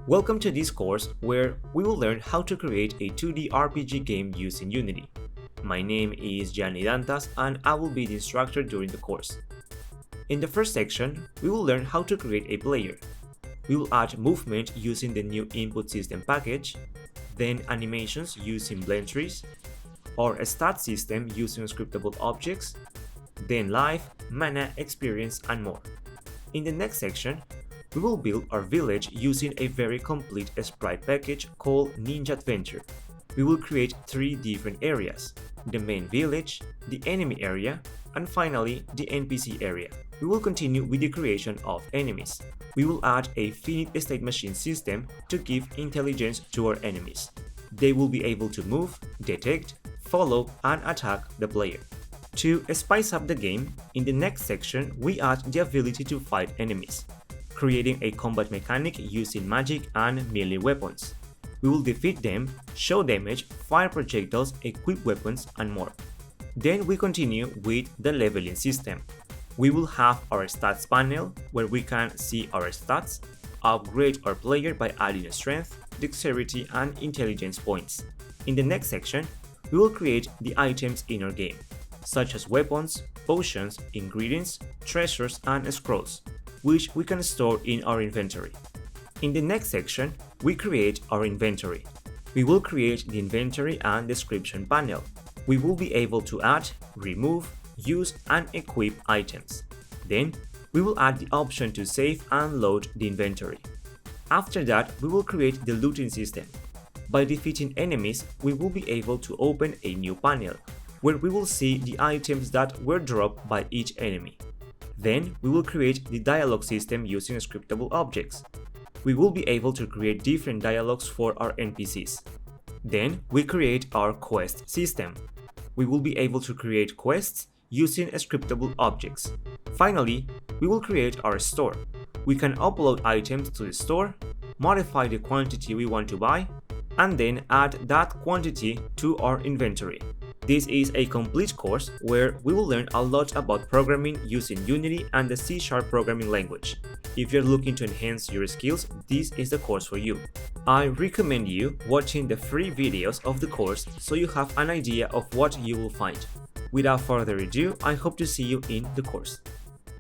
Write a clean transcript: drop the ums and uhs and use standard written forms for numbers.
Welcome to this course where we will learn how to create a 2D RPG game using Unity. My name is Gianni Dantas and I will be the instructor during the course. In the first section, we will learn how to create a player. We will add movement using the new input system package, then animations using blend trees, or a stat system using scriptable objects, then life, mana, experience, and more. In the next section, we will build our village using a very complete sprite package called Ninja Adventure. We will create 3 different areas: the main village, the enemy area, and finally the NPC area. We will continue with the creation of enemies. We will add a finite state machine system to give intelligence to our enemies. They will be able to move, detect, follow, and attack the player. To spice up the game, in the next section we add the ability to fight enemies, creating a combat mechanic using magic and melee weapons. We will defeat them, show damage, fire projectiles, equip weapons, and more. Then we continue with the leveling system. We will have our stats panel where we can see our stats, upgrade our player by adding strength, dexterity, and intelligence points. In the next section, we will create the items in our game, such as weapons, potions, ingredients, treasures, and scrolls, which we can store in our inventory. In the next section, we create our inventory. We will create the inventory and description panel. We will be able to add, remove, use, and equip items. Then, we will add the option to save and load the inventory. After that, we will create the looting system. By defeating enemies, we will be able to open a new panel, where we will see the items that were dropped by each enemy. Then, we will create the dialogue system using scriptable objects. We will be able to create different dialogues for our NPCs. Then, we create our quest system. We will be able to create quests using scriptable objects. Finally, we will create our store. We can upload items to the store, modify the quantity we want to buy, and then add that quantity to our inventory. This is a complete course where we will learn a lot about programming using Unity and the C# programming language. If you're looking to enhance your skills, this is the course for you. I recommend you watching the free videos of the course so you have an idea of what you will find. Without further ado, I hope to see you in the course.